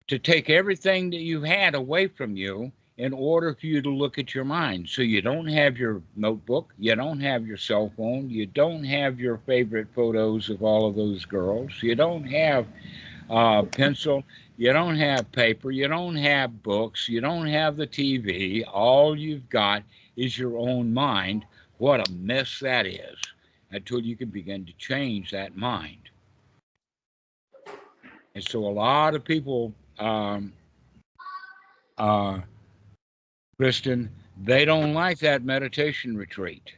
to take everything that you had away from you in order for you to look at your mind. So you don't have your notebook, you don't have your cell phone, you don't have your favorite photos of all of those girls, you don't have pencil, you don't have paper, you don't have books, you don't have the TV. All you've got is your own mind. What a mess that is, until you can begin to change that mind. And so a lot of people, Kristen, they don't like that meditation retreat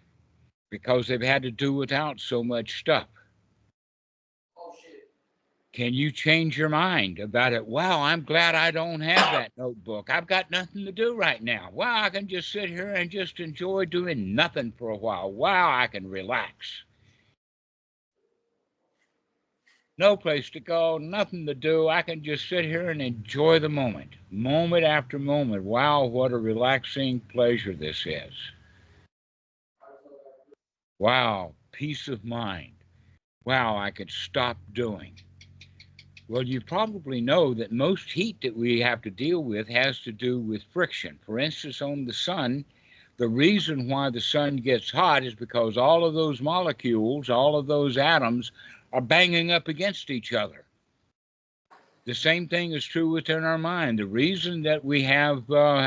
because they've had to do without so much stuff. Can you change your mind about it? Wow, I'm glad I don't have that notebook. I've got nothing to do right now. Wow, I can just sit here and just enjoy doing nothing for a while. Wow, I can relax. No place to go, nothing to do. I can just sit here and enjoy the moment after moment. Wow, what a relaxing pleasure this is. Wow, peace of mind. Wow, I could stop doing. Well, you probably know that most heat that we have to deal with has to do with friction. For instance, on the sun, the reason why the sun gets hot is because all of those molecules, all of those atoms are banging up against each other. The same thing is true within our mind. The reason that we have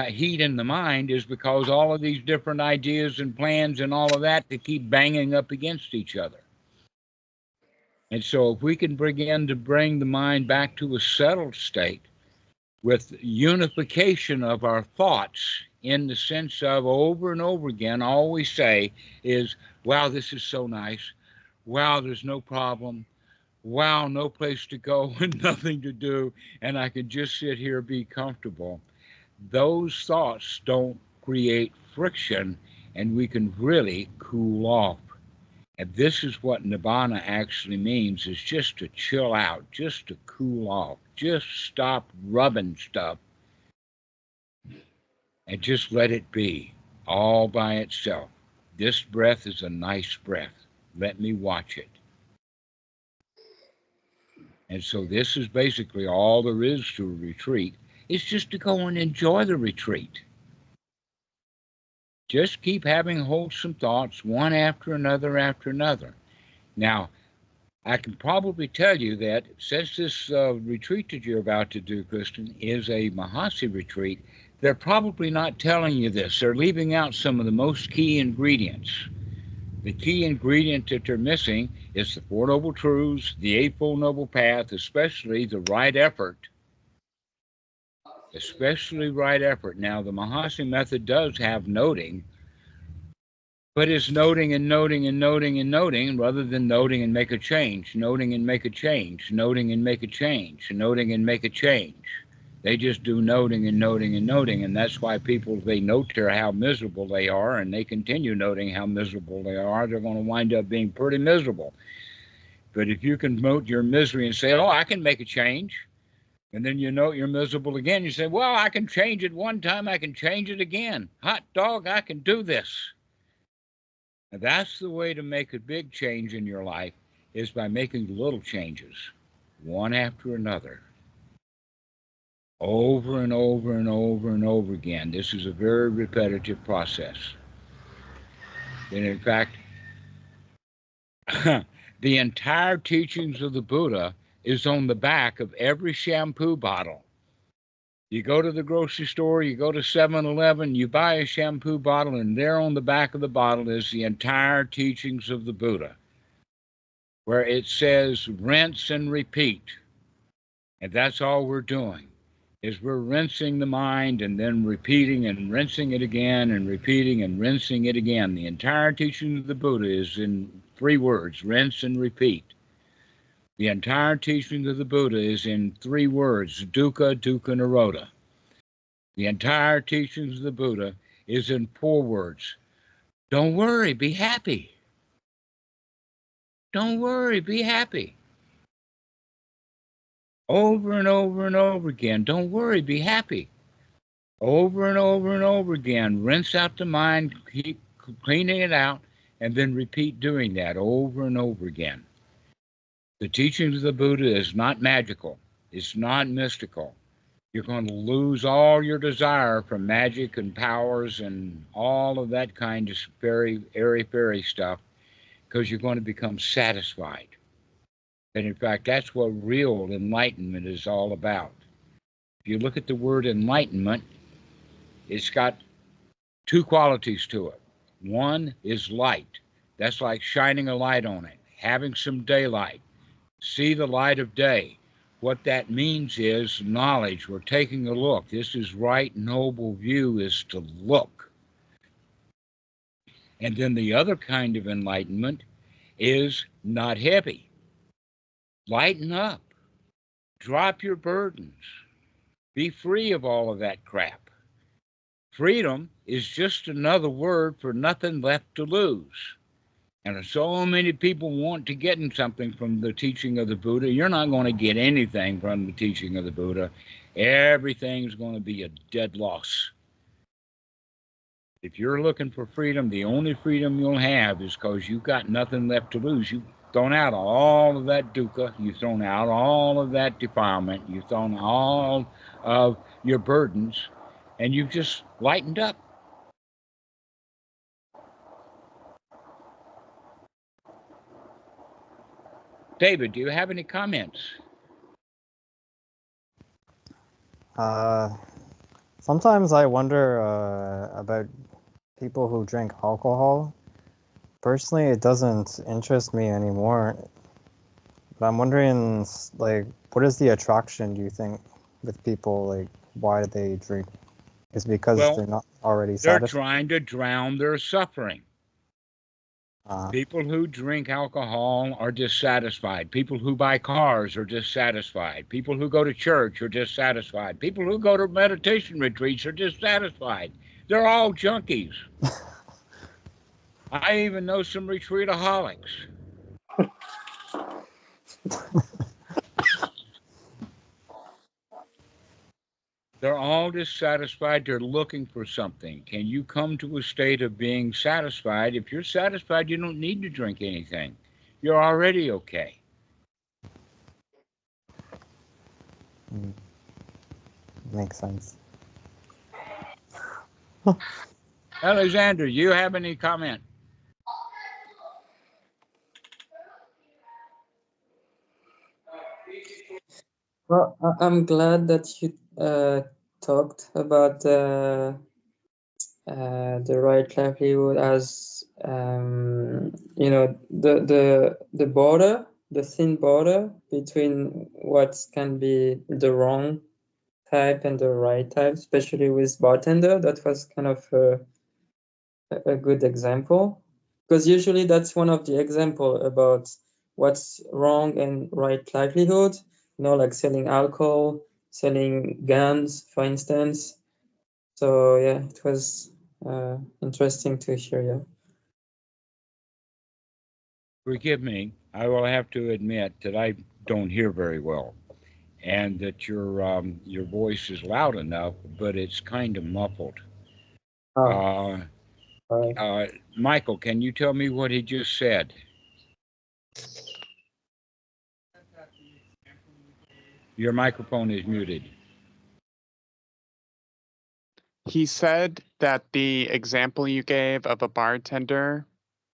heat in the mind is because all of these different ideas and plans and all of that, to keep banging up against each other. And so if we can begin to bring the mind back to a settled state, with unification of our thoughts, in the sense of over and over again, all we say is, wow, this is so nice. Wow, there's no problem. Wow, no place to go and nothing to do, and I can just sit here, be comfortable. Those thoughts don't create friction, and we can really cool off. And this is what nibbana actually means, is just to chill out, just to cool off, just stop rubbing stuff and just let it be all by itself. This breath is a nice breath. Let me watch it. And so this is basically all there is to a retreat. It's just to go and enjoy the retreat. Just keep having wholesome thoughts, one after another after another. Now, I can probably tell you that since this retreat that you're about to do, Kristen, is a Mahasi retreat, they're probably not telling you this. They're leaving out some of the most key ingredients. The key ingredient that they're missing is the Four Noble Truths, the Eightfold Noble Path, especially the right effort. Especially right effort. Now, the Mahasi method does have noting, but it's noting and noting and noting and noting rather than noting and make a change, noting and make a change, noting and make a change, noting and make a change. They just do noting and noting and noting, and that's why people, they note how miserable they are, and they continue noting how miserable they are. They're going to wind up being pretty miserable. But if you can note your misery and say, oh, I can make a change, and then you note you're miserable again, you say, well, I can change it one time, I can change it again. Hot dog, I can do this. And that's the way to make a big change in your life, is by making little changes, one after another, over and over and over and over again. This is a very repetitive process. And in fact, the entire teachings of the Buddha is on the back of every shampoo bottle. You go to the grocery store, you go to 7-Eleven, you buy a shampoo bottle, and there on the back of the bottle is the entire teachings of the Buddha, where it says rinse and repeat. And that's all we're doing, is we're rinsing the mind and then repeating and rinsing it again and repeating and rinsing it again. The entire teaching of the Buddha is in 3 words, rinse and repeat. The entire teaching of the Buddha is in 3 words, dukkha, dukkha, nirodha. The entire teachings of the Buddha is in 4 words. Don't worry, be happy. Don't worry, be happy. Over and over and over again. Don't worry, be happy. Over and over and over again. Rinse out the mind, keep cleaning it out, and then repeat doing that over and over again. The teachings of the Buddha is not magical. It's not mystical. You're going to lose all your desire for magic and powers and all of that kind of very airy-fairy stuff, because you're going to become satisfied. And in fact, that's what real enlightenment is all about. If you look at the word enlightenment, it's got 2 qualities to it. One is light. That's like shining a light on it, having some daylight, see the light of day. What that means is knowledge. We're taking a look. This is right, noble view, is to look. And then the other kind of enlightenment is not heavy. Lighten up. Drop your burdens. Be free of all of that crap. Freedom is just another word for nothing left to lose. And so many people want to get in something from the teaching of the Buddha. You're not going to get anything from the teaching of the Buddha. Everything's going to be a dead loss. If you're looking for freedom, the only freedom you'll have is because you've got nothing left to lose. You've thrown out all of that dukkha. You've thrown out all of that defilement. You've thrown all of your burdens, and you've just lightened up. David, do you have any comments? Sometimes I wonder about people who drink alcohol. Personally, it doesn't interest me anymore. But I'm wondering, like, what is the attraction, do you think? with people, like why do they drink? Is because Well, they're not already they're satisfied. trying to drown their suffering. People who drink alcohol are dissatisfied. People who buy cars are dissatisfied. People who go to church are dissatisfied. People who go to meditation retreats are dissatisfied. They're all junkies. I even know some retreataholics. They're all dissatisfied. They're looking for something. Can you come to a state of being satisfied? If you're satisfied, you don't need to drink anything. You're already okay. Makes sense. Alexander, you have any comment? Well, I'm glad that you talked about the right livelihood as the border, the thin border between what can be the wrong type and the right type, especially with bartender. That was kind of a good example, because usually that's one of the example about what's wrong and right livelihood, like selling alcohol, selling guns, for instance. So yeah, it was interesting to hear you. Forgive me. I will have to admit that I don't hear very well, and that your voice is loud enough, but it's kind of muffled. Michael, can you tell me what he just said? Your microphone is muted. He said that the example you gave of a bartender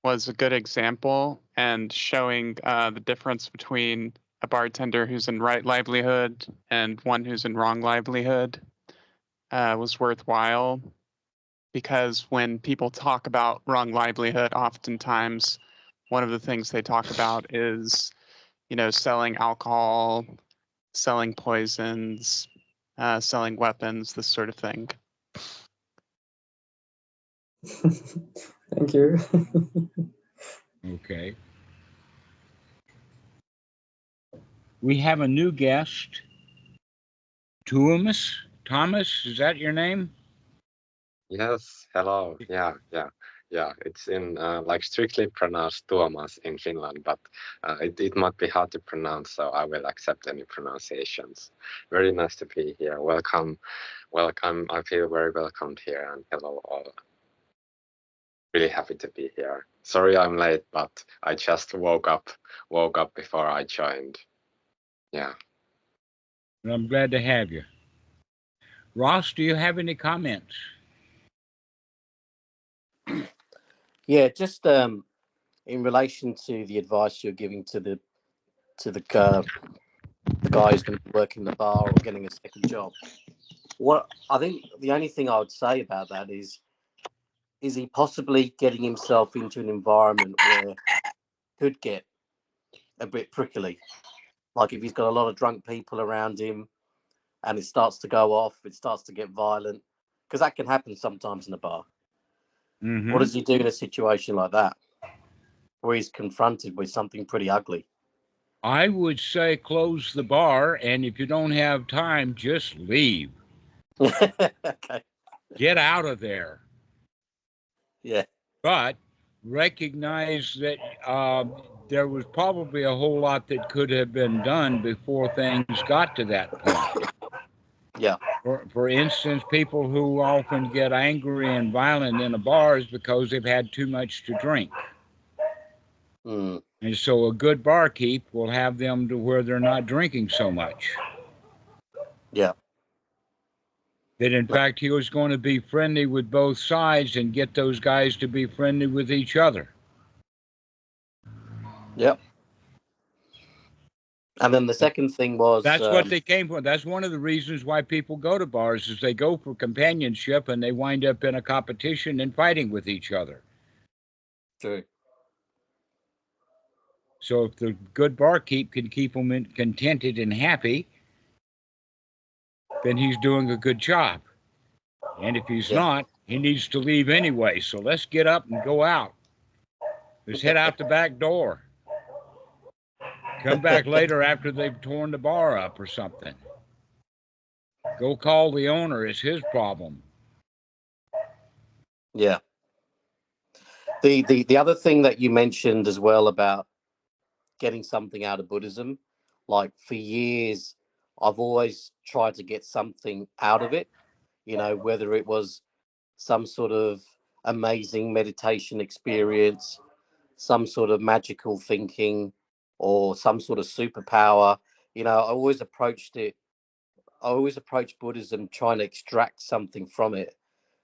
was a good example and showing the difference between a bartender who's in right livelihood and one who's in wrong livelihood was worthwhile, because when people talk about wrong livelihood, oftentimes one of the things they talk about is, selling alcohol, selling poisons, selling weapons, this sort of thing. Thank you. Okay. We have a new guest. Thomas, is that your name? Yes, hello. Yeah. It's in like strictly pronounced Tuomas in Finland, but it might be hard to pronounce, so I will accept any pronunciations. Very nice to be here. Welcome. I feel very welcomed here, and hello all. Really happy to be here. Sorry I'm late, but I just woke up before I joined. Yeah. And I'm glad to have you. Ross, do you have any comments? Yeah, just in relation to the advice you're giving to the guys going to work in the bar or getting a second job. What I think the only thing I would say about that is he possibly getting himself into an environment where it could get a bit prickly? Like if he's got a lot of drunk people around him and it starts to go off, it starts to get violent, because that can happen sometimes in a bar. Mm-hmm. What does he do in a situation like that where he's confronted with something pretty ugly? I would say close the bar, and if you don't have time, just leave. Okay. Get out of there. Yeah. But recognize that there was probably a whole lot that could have been done before things got to that point. Yeah. For instance, people who often get angry and violent in a bar is because they've had too much to drink. Mm. And so a good barkeep will have them to where they're not drinking so much. Yeah. That in fact he was going to be friendly with both sides and get those guys to be friendly with each other. Yep. And then the second thing was... That's what they came for. That's one of the reasons why people go to bars, is they go for companionship and they wind up in a competition and fighting with each other. True. So if the good barkeep can keep them contented and happy, then he's doing a good job. And if he's Yeah. not, he needs to leave anyway. So let's get up and go out. Let's head out the back door. Come back later after they've torn the bar up or something. Go call the owner. It's his problem. Yeah. The other thing that you mentioned as well about getting something out of Buddhism, like for years, I've always tried to get something out of it, whether it was some sort of amazing meditation experience, some sort of magical thinking, or some sort of superpower. I always approached Buddhism trying to extract something from it.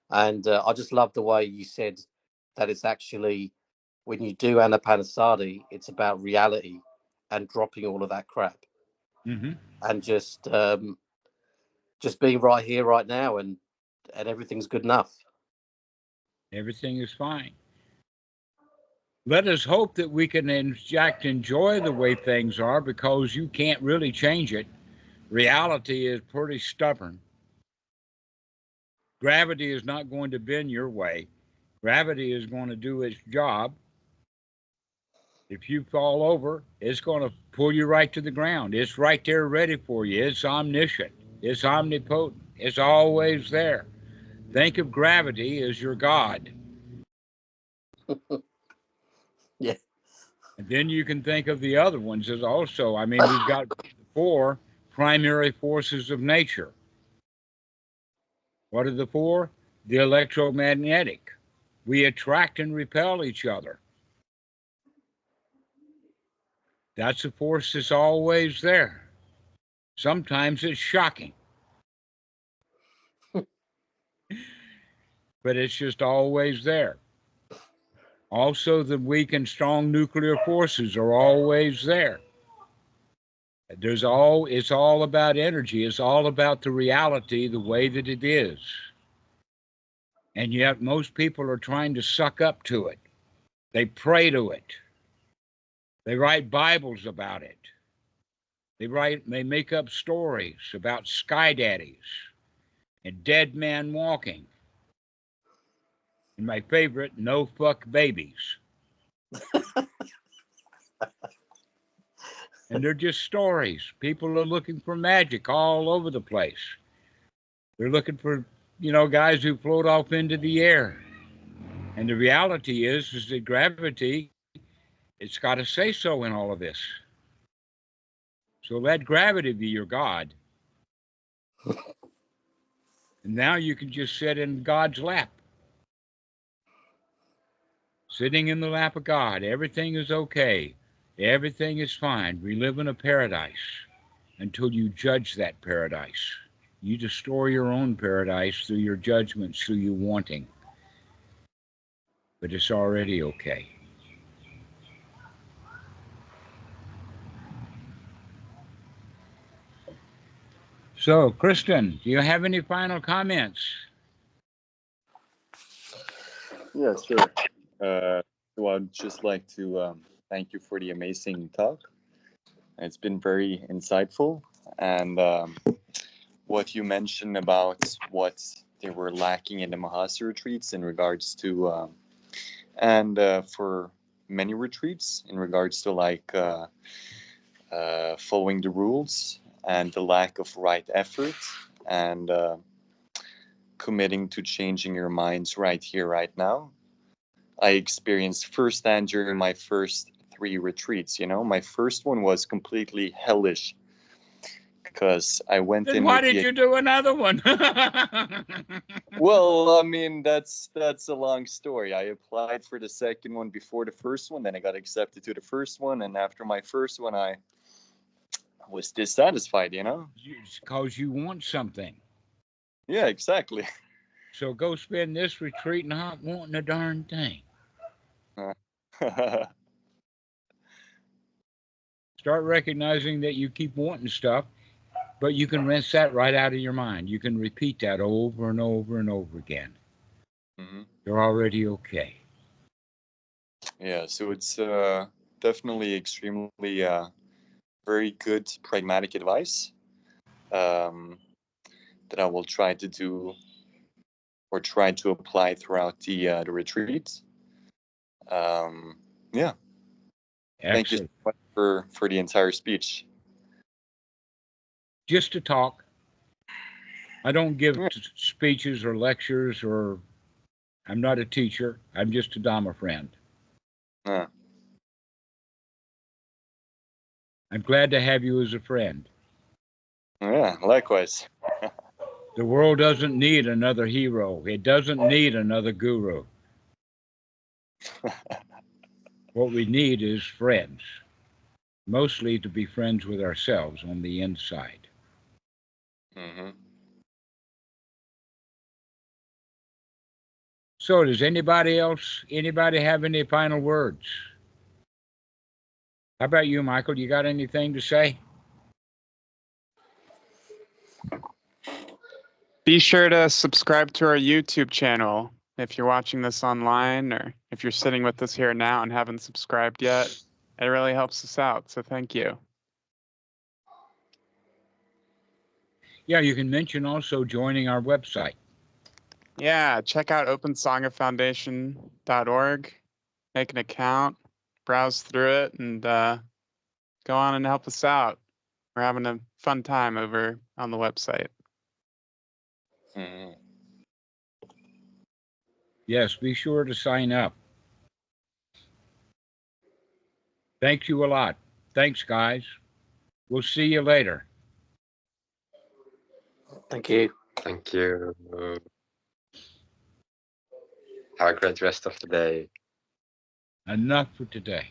And I just love the way you said that it's actually, when you do anapanasati, it's about reality and dropping all of that crap Mm-hmm. and just being right here, right now, and everything's good enough. Everything is fine. Let us hope that we can, in fact, enjoy the way things are, because you can't really change it. Reality is pretty stubborn. Gravity is not going to bend your way. Gravity is going to do its job. If you fall over, it's going to pull you right to the ground. It's right there ready for you. It's omniscient. It's omnipotent. It's always there. Think of gravity as your God. Yeah. And then you can think of the other ones as also. I mean, we've got 4 primary forces of nature. What are the 4? The electromagnetic. We attract and repel each other. That's a force that's always there. Sometimes it's shocking, but it's just always there. Also, the weak and strong nuclear forces are always there. It's all about energy. It's all about the reality, the way that it is. And yet most people are trying to suck up to it. They pray to it. They write Bibles about it. They make up stories about sky daddies and dead man walking. And my favorite, no fuck babies. And they're just stories. People are looking for magic all over the place. They're looking for, guys who float off into the air. And the reality is that gravity, it's got to say so in all of this. So let gravity be your God. And now you can just sit in God's lap. Sitting in the lap of God. Everything is okay. Everything is fine. We live in a paradise until you judge that paradise. You destroy your own paradise through your judgments, through your wanting. But it's already okay. So, Kristen, do you have any final comments? Yeah, sure. So I'd just like to thank you for the amazing talk. It's been very insightful, and what you mentioned about what they were lacking in the Mahasi retreats in regards to, and for many retreats in regards to following the rules and the lack of right effort and committing to changing your minds right here, right now. I experienced firsthand during my first 3 retreats. My first one was completely hellish because I went in. Then why did you do another one? Well, I mean, that's a long story. I applied for the second one before the first one, then I got accepted to the first one, and after my first one, I was dissatisfied. Because you want something. Yeah, exactly. So go spend this retreat not wanting a darn thing. Start recognizing that you keep wanting stuff, but you can rinse that right out of your mind. You can repeat that over and over and over again. Mm-hmm. You're already okay. Yeah, so it's definitely extremely very good pragmatic advice. that I will try to do or try to apply throughout the retreat. Yeah. Thank you so Excellent. much for the entire speech. Just to talk. I don't give Yeah. speeches or lectures, or I'm not a teacher. I'm just a Dhamma friend. Yeah. I'm glad to have you as a friend. Yeah, likewise. The world doesn't need another hero. It doesn't need another guru. What we need is friends, mostly to be friends with ourselves on the inside. Mm-hmm. So does anybody have any final words? How about you, Michael? You got anything to say? Be sure to subscribe to our YouTube channel if you're watching this online, or if you're sitting with us here now and haven't subscribed yet. It really helps us out, so thank you. Yeah, you can mention also joining our website. Yeah, check out OpenSanghaFoundation.org, make an account, browse through it, and go on and help us out. We're having a fun time over on the website. Mm-hmm. Yes, be sure to sign up. Thank you a lot. Thanks, guys. We'll see you later. Thank you. Thank you. Have a great rest of the day. Enough for today.